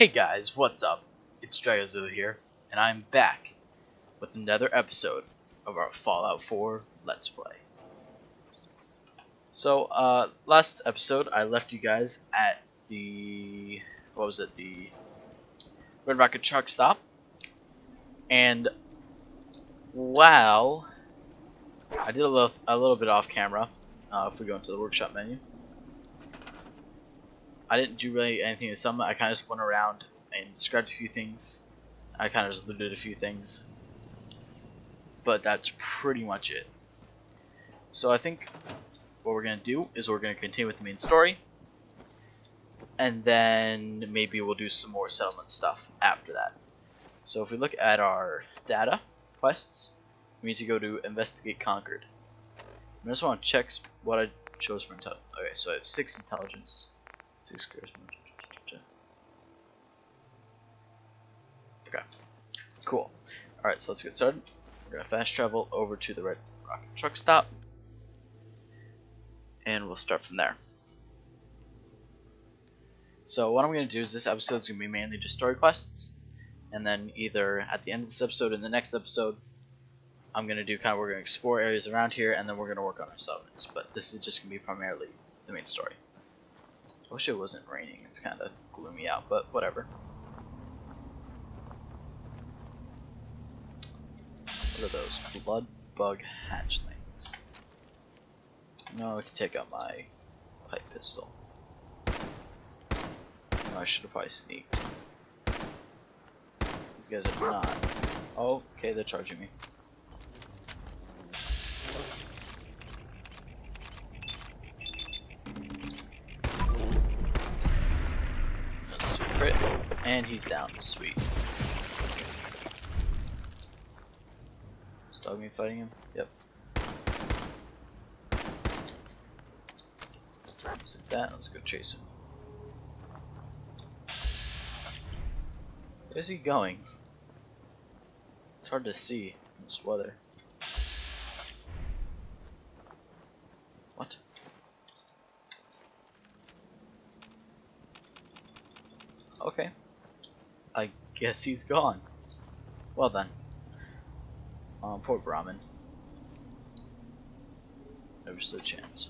Hey guys, what's up? It's Dragozulu here, and I'm back with another episode of our Fallout 4 Let's Play. So, last episode I left you guys at the, the Red Rocket truck stop, and wow, I did a little bit off camera. If we go into the workshop menu, I didn't do really anything this summer. I kind of just went around and scrubbed a few things. I kind of just looted a few things, but that's pretty much it. So I think what we're gonna do is we're gonna continue with the main story, and then maybe we'll do some more settlement stuff after that. So if we look at our data quests, we need to go to Investigate Conquered. I just want to check what I chose for intelligence. Okay, so I have 6 intelligence. 6 charisma. Okay, cool. Alright, so let's get started. We're going to fast travel over to the Red Rocket truck stop, and we'll start from there. So what I'm going to do is this episode is going to be mainly just story quests, and then either at the end of this episode or in the next episode, I'm going to do we're going to explore areas around here, and then we're going to work on our settlements. But this is just going to be primarily the main story. I wish it wasn't raining. It's kind of gloomy out, but whatever. What are those? Blood bug hatchlings. No, I can take out my pipe pistol. Oh, I should have probably sneaked. These guys are not. Oh, okay, they're charging me. Let's do a crit, and he's down. Sweet. Is Dogmeat fighting him? Yep. Just like that. Let's go chase him. Where's he going? It's hard to see in this weather. What? Okay. I guess he's gone. Well then. Poor Brahmin. Never stood a chance.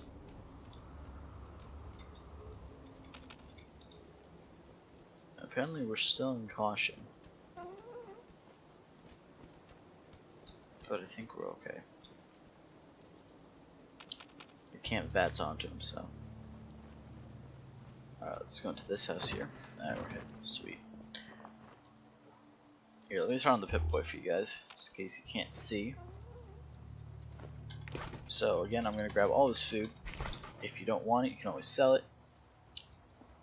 Apparently we're still in caution. But I think we're okay. We can't VATS onto him, so. Alright, let's go into this house here. Alright, we're hit. Sweet. Here, let me turn on the Pip-Boy for you guys, just in case you can't see. So again, I'm going to grab all this food. If you don't want it, you can always sell it.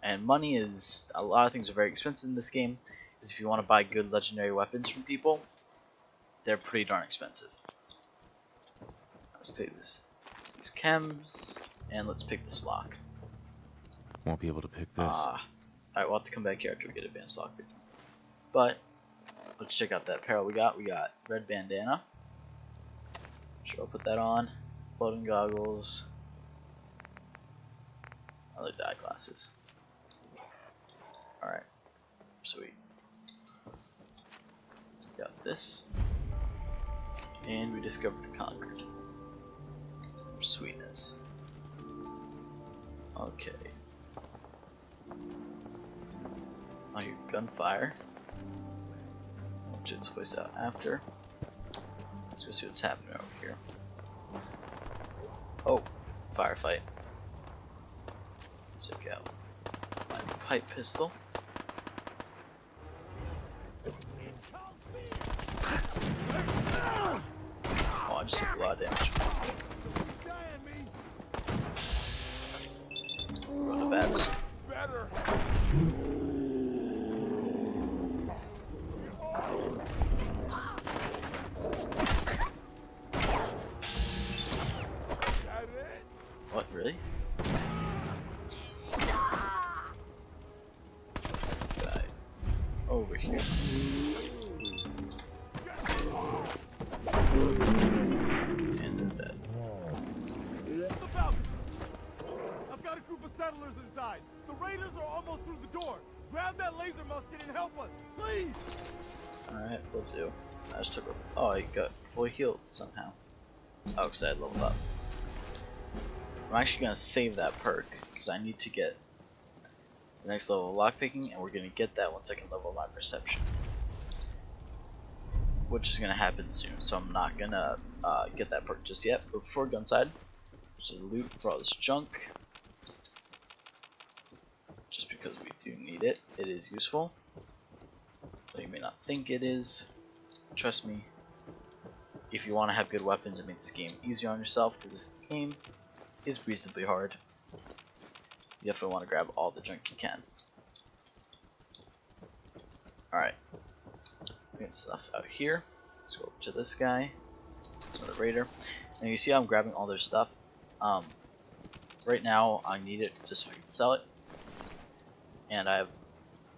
And money is, a lot of things are very expensive in this game. Is if you want to buy good legendary weapons from people, they're pretty darn expensive. Let's take these chems, and let's pick this lock. Won't be able to pick this. Alright, we'll have to come back here after we get advanced lockpick. But let's check out that apparel we got. We got red bandana. Sure, I'll put that on. Floating goggles. Other dye glasses. Alright. Sweet. Got this. And we discovered Conquered. Sweetness. Okay. I hear gunfire. I'll check this place out after. Let's go see what's happening over here. Oh, firefight. Check out my pipe pistol. Oh, I just took a lot of damage. Run the bats. What, really? Guy over here. And they're dead. I've got a group of settlers inside. The raiders are almost through the door. Grab that lady laser musket and help us, please. Alright, will do. I just took a. Oh, he got fully healed somehow. Oh, because I had leveled up. I'm actually going to save that perk because I need to get the next level of lockpicking, and we're going to get that once I can level my perception. Which is going to happen soon, so I'm not going to get that perk just yet. But before Gunside, just loot for all this junk. Just because we do need it, it is useful. Though you may not think it is. Trust me, if you want to have good weapons and make this game easier on yourself, because this game is reasonably hard, you definitely want to grab all the junk you can. Alright, we got stuff out here. Let's go over to this guy, another raider. And you see how I'm grabbing all their stuff. Right now I need it just so I can sell it, and I have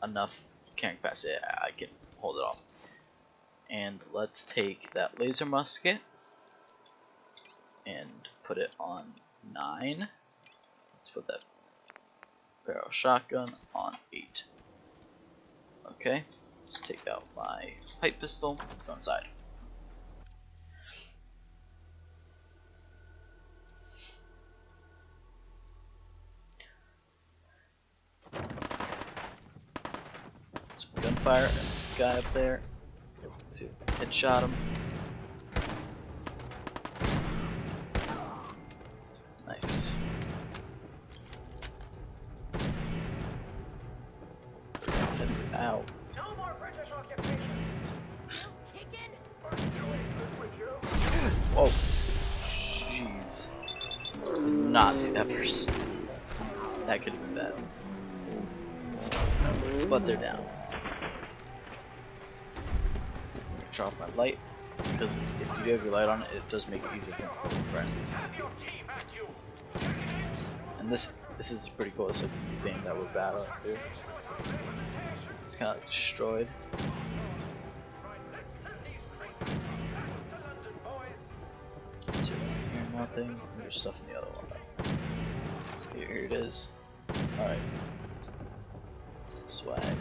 enough carrying capacity I can hold it all. And let's take that laser musket and put it on 9. Let's put that barrel shotgun on 8. Okay, let's take out my pipe pistol, go inside. Some gunfire, and the guy up there. Let's see if I headshot him. Nice. Ow. No more British occupation. Kicking? Whoa. Jeez. Did not see that person. That could have been bad. But they're down. Turn off my light, because if you do have your light on, it does make it easier for enemies to see. And this is pretty cool. It's like the museum that we're battling through. It's kind of like destroyed. So it's here, nothing. There's stuff in the other one. Here it is. Alright. Swag.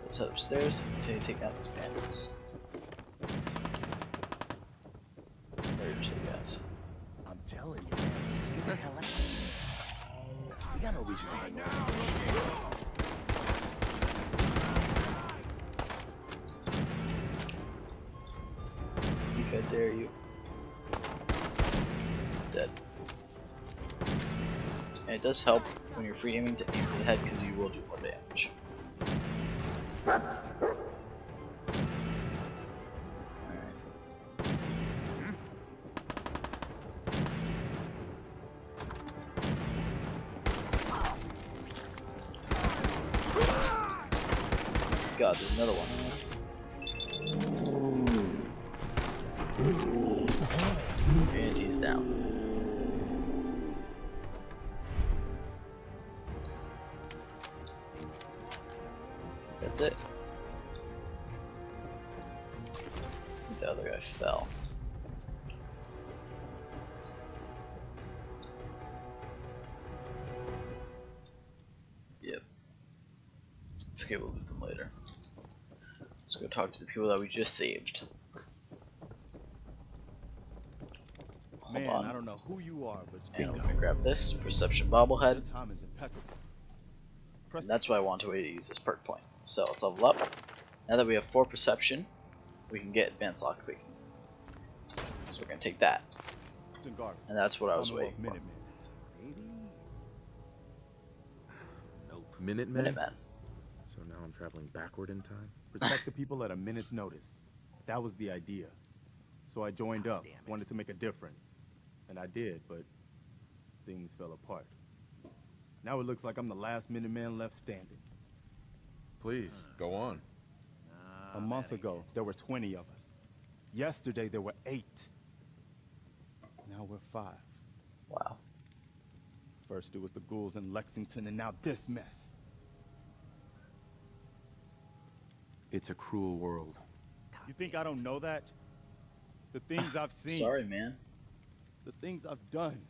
Let's head upstairs and continue taking out these bandits. Raiders, I guess. I'm telling you, man, just get the hell out. We got no reason to hang around. I dare you. Dead. And it does help when you're free aiming to aim for the head, because you will do more damage. God, there's another one. And he's down. That's it. The other guy fell. Yep. Let's get we'll loot them later. Let's go talk to the people that we just saved. Man, I don't know who you are, but and we're gonna grab this perception bobblehead. your time is impeccable. And that's why I want to use this perk point. So let's level up. Now that we have 4 perception, we can get advanced lockpicking. So we're gonna take that. And that's what I was waiting for. Nope. Minutemen? Minutemen. So now I'm traveling backward in time? Protect the people at a minute's notice. That was the idea. So I joined up, wanted to make a difference. And I did, but things fell apart. Now it looks like I'm the last Minuteman left standing. Please, go on. A month ago, there were 20 of us. Yesterday, there were 8. Now we're 5. Wow. First it was the ghouls in Lexington, and now this mess. It's a cruel world. You think I don't know that? The things I've seen. Sorry, man. The things I've done.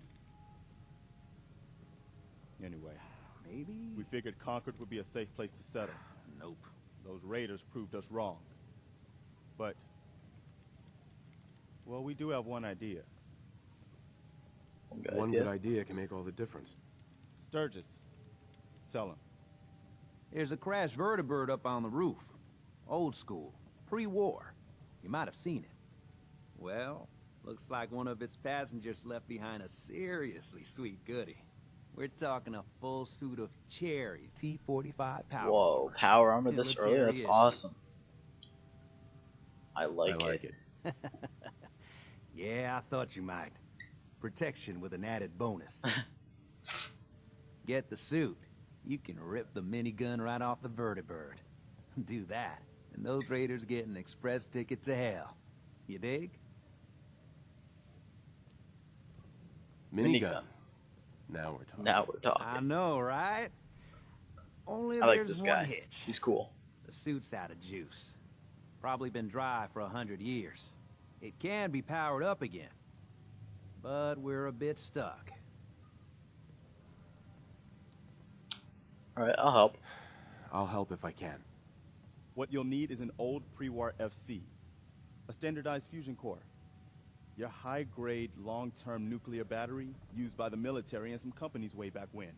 Anyway, maybe? We figured Concord would be a safe place to settle. Nope. Those raiders proved us wrong. But, well, we do have one idea. One good idea can make all the difference. Sturgis, tell him. There's a crashed vertibird up on the roof. Old school. Pre-war. You might have seen it. Well, looks like one of its passengers left behind a seriously sweet goodie. We're talking a full suit of cherry T-45 power Whoa, armor. power armor this early? Military That's issue. awesome. I like it. Yeah, I thought you might. Protection with an added bonus. Get the suit. You can rip the minigun right off the vertibird. Do that, and those raiders get an express ticket to hell. You dig? Minigun. Now we're talking. Now we're talking. I know, right? Only I like there's this one guy. hitch. He's cool. The suit's out of juice. Probably been dry for 100 years. It can be powered up again. But we're a bit stuck. Alright, I'll help. I'll help if I can. What you'll need is an old pre-war FC, a standardized fusion core, your high-grade, long-term nuclear battery used by the military and some companies way back when.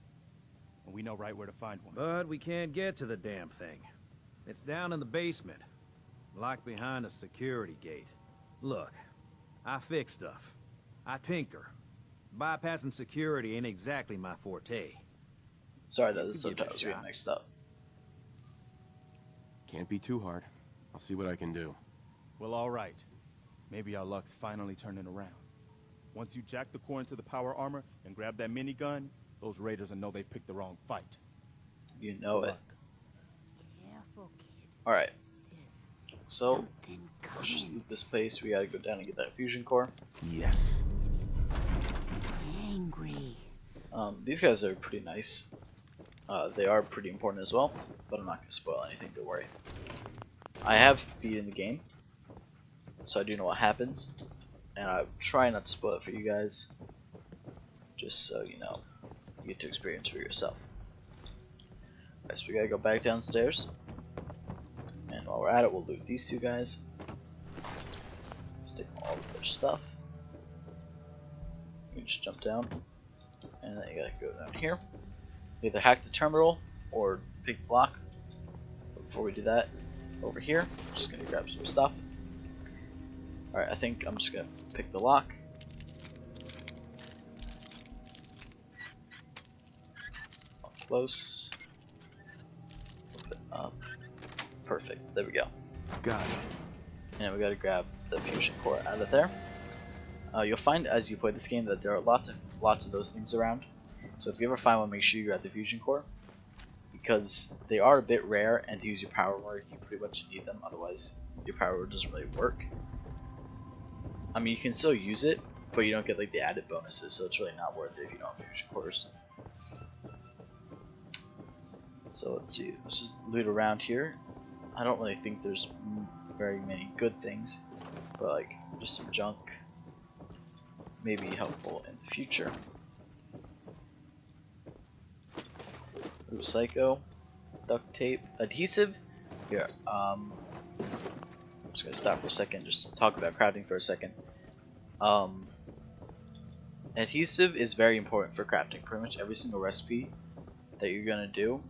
And we know right where to find one. But we can't get to the damn thing. It's down in the basement, locked behind a security gate. Look, I fix stuff. I tinker. Bypassing security ain't exactly my forte. Sorry that the Give it a subtitles are getting shot. mixed up. Can't be too hard. I'll see what I can do. Well, all right. Maybe our luck's finally turning around. Once you jack the core into the power armor and grab that minigun, those raiders will know they picked the wrong fight. You know Good it. luck. Careful, kid. Alright, There's so something let's just coming. loot this place. We gotta go down and get that fusion core. Yes. It's angry. These guys are pretty nice. They are pretty important as well, but I'm not gonna spoil anything, don't worry. I have beaten the game, so I do know what happens, and I try not to spoil it for you guys, just so you know, you get to experience for yourself. Alright, so we gotta go back downstairs, and while we're at it, we'll loot these two guys. Just take all of their stuff. You can just jump down, and then you gotta go down here. Either hack the terminal or pick the lock. But before we do that, over here, I'm just gonna grab some stuff. Alright, I think I'm just gonna pick the lock. Up close. Open up. Perfect. There we go. Got it. And we gotta grab the fusion core out of there. You'll find as you play this game that there are lots of those things around. So if you ever find one, make sure you grab the fusion core, because they are a bit rare, and to use your power word, you pretty much need them. Otherwise, your power word doesn't really work. I mean, you can still use it, but you don't get like the added bonuses, so it's really not worth it if you don't have fusion cores. So let's see. Let's just loot around here. I don't really think there's very many good things, but like just some junk may be helpful in the future. Ooh, Psycho, duct tape, adhesive. Here, I'm just gonna stop for a second. Just talk about crafting for a second. Adhesive is very important for crafting. Pretty much every single recipe that you're gonna do,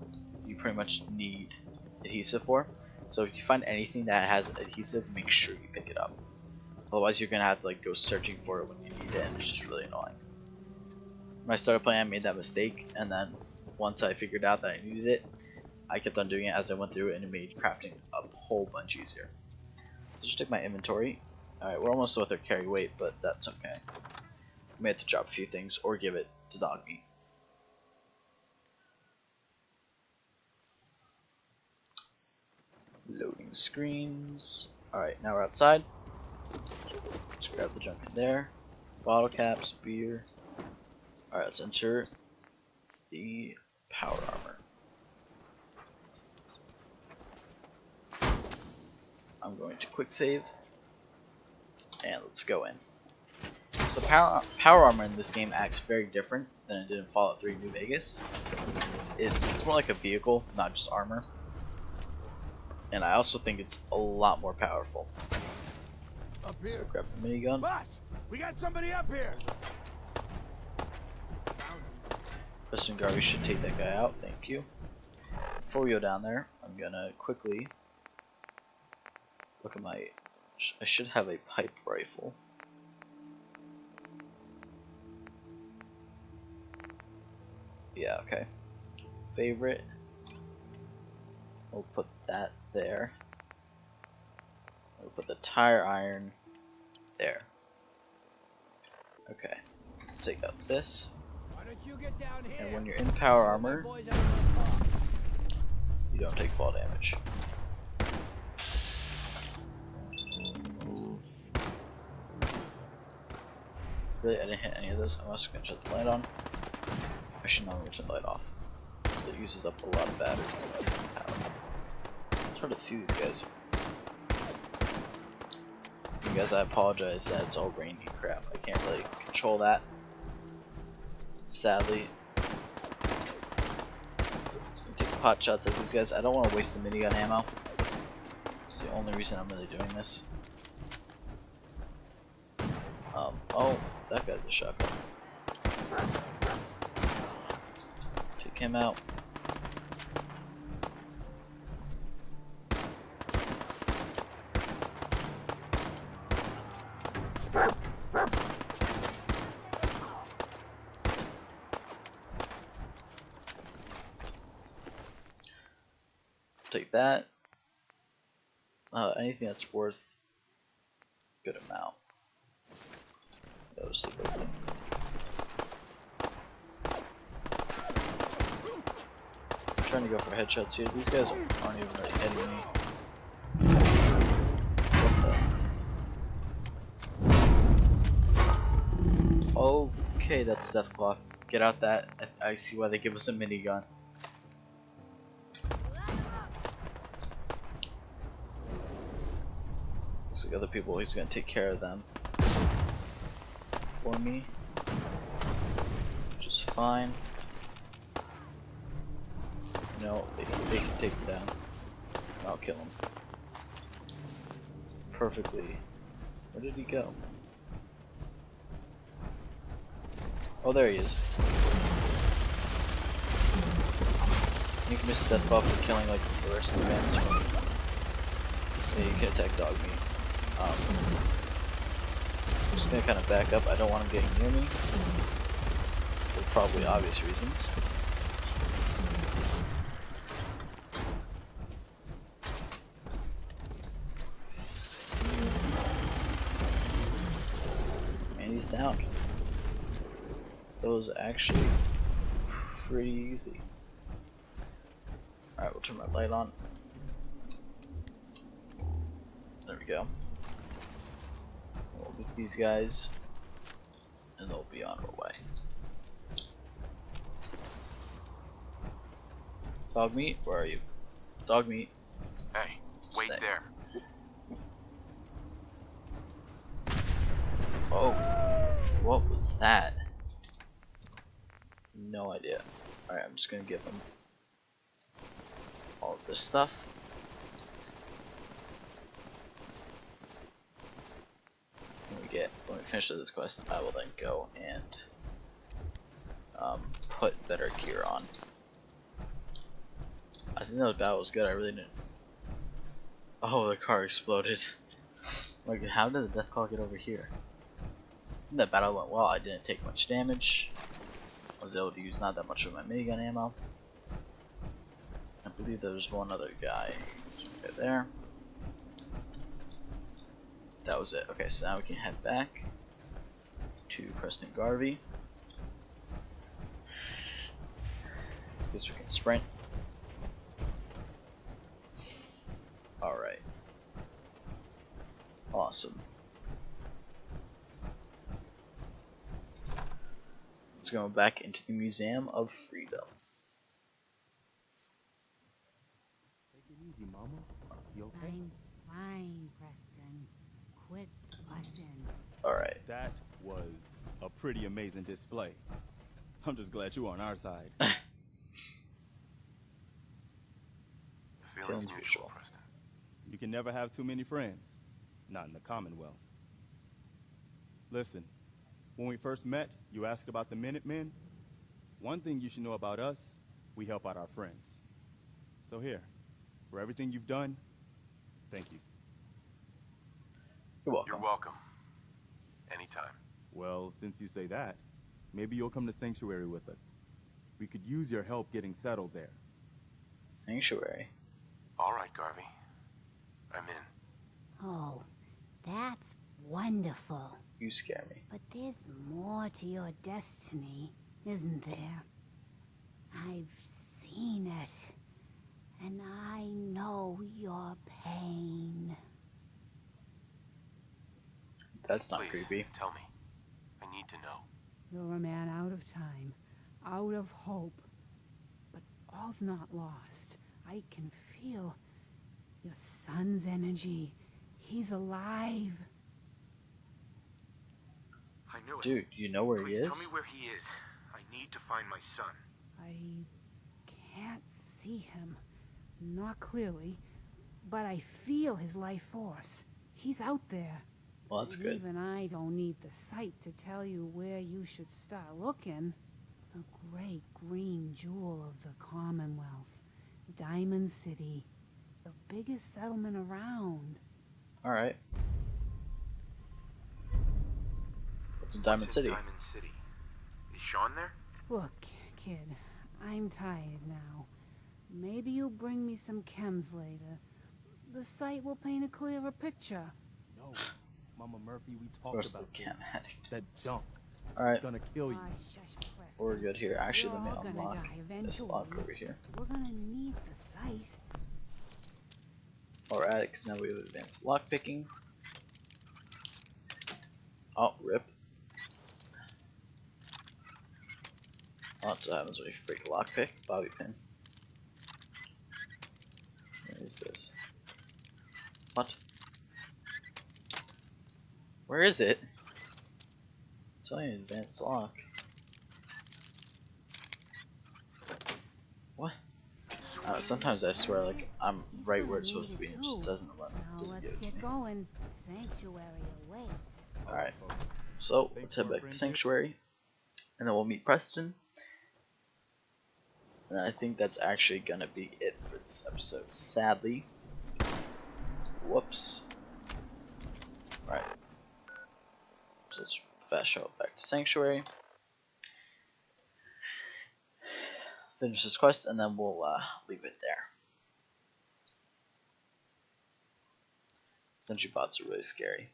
you pretty much need adhesive for. So if you find anything that has adhesive, make sure you pick it up. Otherwise, you're gonna have to like go searching for it when you need it, and it's just really annoying. When I started playing, I made that mistake, and then once I figured out that I needed it, I kept on doing it as I went through it, and it made crafting a whole bunch easier. So just take my inventory. Alright, we're almost with our carry weight, but that's okay. We may have to drop a few things or give it to dog meat. Loading screens. Alright, now we're outside. Let's grab the junk in there. Bottle caps, beer. Alright, let's enter the power armor. I'm going to quick save, and let's go in. So power armor in this game acts very different than it did in Fallout 3 New Vegas. It's more like a vehicle, not just armor. And I also think it's a lot more powerful. Up So here. grab the minigun. Boss, we got somebody up here. Preston Garvey should take that guy out, thank you. Before we go down there, I'm gonna quickly look at my... I should have a pipe rifle. Yeah, okay. Favorite. We'll put that there. We'll put the tire iron there. Okay. Let's take out this. Why don't you get down here? And when you're in power armor, you don't take fall damage. Really, I didn't hit any of those. I'm also gonna shut the light on. Actually, no, I'm gonna turn the light off. So it uses up a lot of battery power. It's hard to see these guys. You guys, I apologize that it's all rainy crap. I can't really control that. Sadly. Take pot shots at these guys. I don't want to waste the minigun ammo. It's the only reason I'm really doing this. Oh, that guy's a shotgun. Take him out. Take that. Anything that's worth a good amount. That was the good thing. I'm trying to go for headshots here. These guys aren't even really hitting me. What the? Okay, that's Deathclaw. Get out that. I see why they give us a minigun. Looks like other people, he's gonna take care of them for me, which is fine. No, they can take him down. I'll kill him. Perfectly. Where did he go? Oh, there he is. You can miss the death buff for killing like the rest of the bandits. Yeah, you can attack dog meat. I'm just gonna kind of back up. I don't want him getting near me, for probably obvious reasons. And he's down. That was actually pretty easy. Alright, we'll turn my light on. There we go. We'll get these guys, and they'll be on our way. Dog meat, where are you? Dog meat. Hey, wait Stay. there. Oh, what was that? No idea. Alright, I'm just gonna give them all of this stuff. When we finish this quest, I will then go and put better gear on. I think that battle was good. I really didn't. Oh, the car exploded. Like, how did the Deathclaw get over here? I think that battle went well. I didn't take much damage. I was able to use not that much of my minigun ammo. I believe there was one other guy right there. That was it. Okay, so now we can head back to Preston Garvey. Guess we can sprint. Alright. Awesome. Let's go back into the Museum of Freedom. Take it easy, Mama. You okay? I'm fine, Preston. Quit fussing. Alright. That was a pretty amazing display. I'm just glad you're on our side. Feelings mutual. Preston. You can never have too many friends. Not in the Commonwealth. Listen, when we first met, you asked about the Minutemen. One thing you should know about us, we help out our friends. So here, for everything you've done, thank you. You're welcome. You're welcome. Anytime. Well, since you say that, maybe you'll come to Sanctuary with us. We could use your help getting settled there. Sanctuary. All right, Garvey. I'm in. Oh, that's wonderful. You scare me. But there's more to your destiny, isn't there? I've seen it, and I know your pain. That's not Please, creepy. tell me. I need to know. You're a man out of time, out of hope. But all's not lost. I can feel your son's energy. He's alive. I knew it. Dude, you know where Please he tell is? me where he is. I need to find my son. I can't see him. Not clearly. But I feel his life force. He's out there. Well, that's And good. even I don't need the sight to tell you where you should start looking. The great green jewel of the Commonwealth. Diamond City. The biggest settlement around. Alright. What's in Diamond City? Diamond City. Is Sean there? Look, kid, I'm tired now. Maybe you'll bring me some chems later. The sight will paint a clearer picture. No, Mama Murphy, we Of talked course, about the this. chem addict. That junk. Alright, It's gonna kill you. Ah, shush, Preston. we're good here. Actually, We're let me all gonna unlock die this eventually. lock over here. We're gonna need the sight. Alright, because now we have advanced lockpicking. Oh, rip. That's what happens when you break a lockpick. Bobby pin. Where is this? What? Where is it? It's only an advanced lock. What? Sometimes I swear, like, I'm He's right gonna where it's need supposed to be, it and it just too. doesn't run. Now Doesn't let's give it to get me. going. Sanctuary awaits. Alright, so let's head back to Sanctuary, and then we'll meet Preston. And I think that's actually gonna be it for this episode, sadly. Whoops. Alright. So let's fast travel back to Sanctuary. Finish this quest, and then we'll leave it there. Sentry bots are really scary.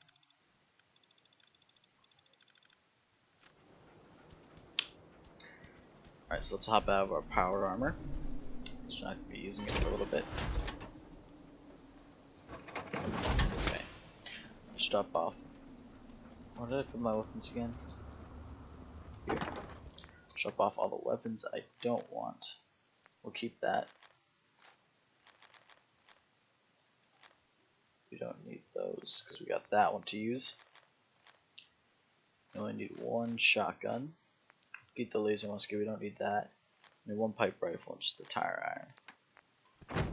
Alright, so let's hop out of our power armor. Just not gonna be using it for a little bit. Okay. Let's drop off. Where did I put my weapons again? Here. Drop off all the weapons I don't want. We'll keep that. We don't need those because we got that one to use. We only need one shotgun. Get the laser musket, we don't need that. We need one pipe rifle and just the tire iron.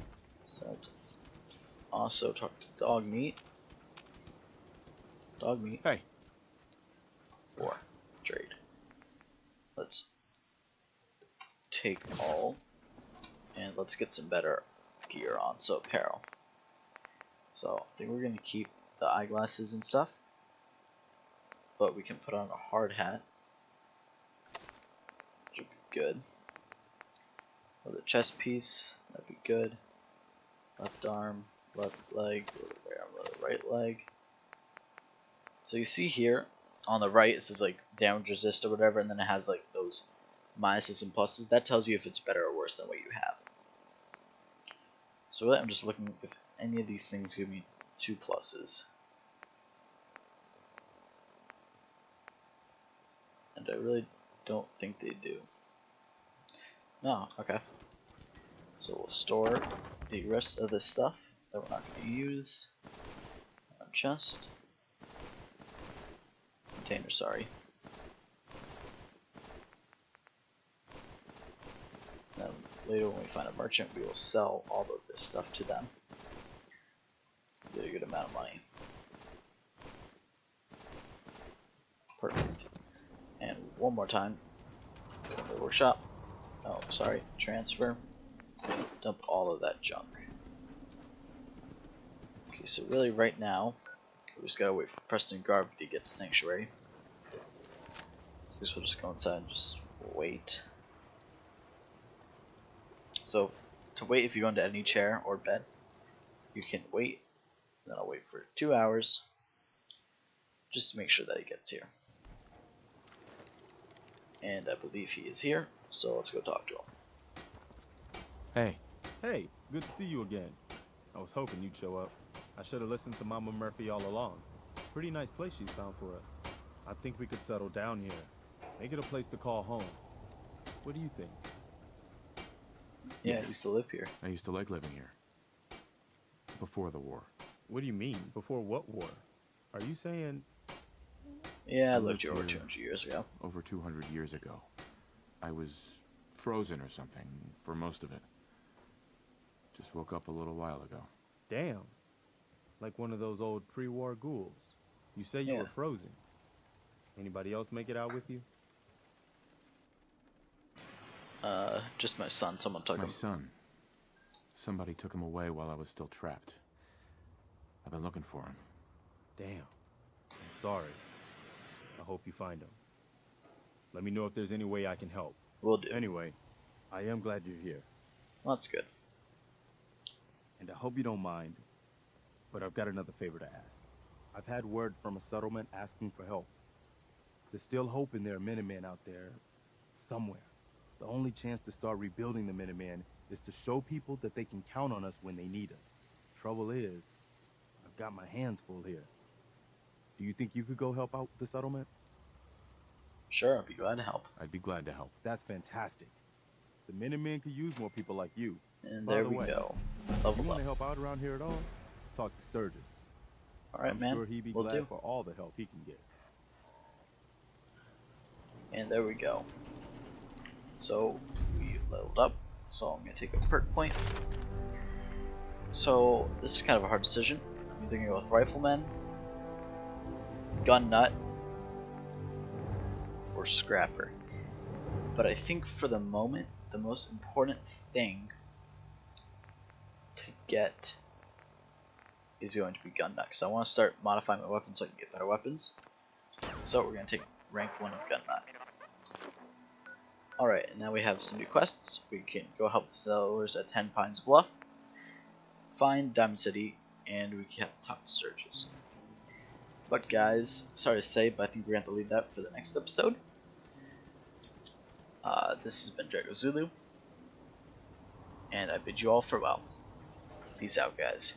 So let's also talk to dog meat. Dog meat. Hey. 4. Trade. Let's take all and let's get some better gear on. So apparel. So I think we're gonna keep the eyeglasses and stuff, but we can put on a hard hat, which would be good. With a chest piece, that'd be good. Left arm, left leg, right arm, right leg. So you see here on the right it says like damage resist or whatever, and then it has like those minuses and pluses. That tells you if it's better or worse than what you have. So really I'm just looking if any of these things give me 2 pluses. And I really don't think they do. No, okay. So we'll store the rest of this stuff that we're not going to use on chest. container, sorry. Then later when we find a merchant, we will sell all of this stuff to them. Get a good amount of money. Perfect. And one more time, let's go to the workshop. Oh, sorry, transfer. Dump all of that junk. Okay, so really right now, we just gotta wait for Preston Garvey to get the sanctuary. So I guess we'll just go inside and just wait. So, to wait, if you go into any chair or bed, you can wait. Then I'll wait for 2 hours, just to make sure that he gets here. And I believe he is here, so let's go talk to him. Hey. Hey, good to see you again. I was hoping you'd show up. I should have listened to Mama Murphy all along. Pretty nice place she's found for us. I think we could settle down here. Make it a place to call home. What do you think? Yeah, I used to live here. I used to like living here. Before the war. What do you mean? Before what war? Are you saying... Yeah, I I lived lived here over here 200 years ago. Over 200 years ago. I was frozen or something for most of it. Just woke up a little while ago. Damn. Like one of those old pre-war ghouls. You say you Yeah. were frozen. Anybody else make it out with you? Just my son. Someone took My him. son. Somebody took him away while I was still trapped. I've been looking for him. Damn. I'm sorry. I hope you find him. Let me know if there's any way I can help. Will do. Anyway, I am glad you're here. Well, that's good. And I hope you don't mind, but I've got another favor to ask. I've had word from a settlement asking for help. There's still hope in there are Minutemen out there somewhere. The only chance to start rebuilding the Minutemen is to show people that they can count on us when they need us. Trouble is, I've got my hands full here. Do you think you could go help out the settlement? Sure, I'll be glad to help. I'd be glad to help. That's fantastic. The Minutemen could use more people like you. And By there the we way, go. If you Level want up. to help out around here at all, talk to Sturgis. Alright, I'm man. sure he'd be Will glad do. for all the help he can get. And there we go. So we leveled up. So I'm gonna take a perk point. So this is kind of a hard decision. I'm either gonna go with Rifleman, Gun Nut, or Scrapper. But I think for the moment, the most important thing to get is going to be Gun Nut. So I want to start modifying my weapons so I can get better weapons. So we're going to take rank 1 of Gun Nut. Alright, and now we have some new quests. We can go help the settlers at 10 Pines Bluff, find Diamond City, and we have to talk to Sturgis. But guys, sorry to say, but I think we're going to have to leave that for the next episode. This has been Dragozulu, and I bid you all farewell. Peace out, guys.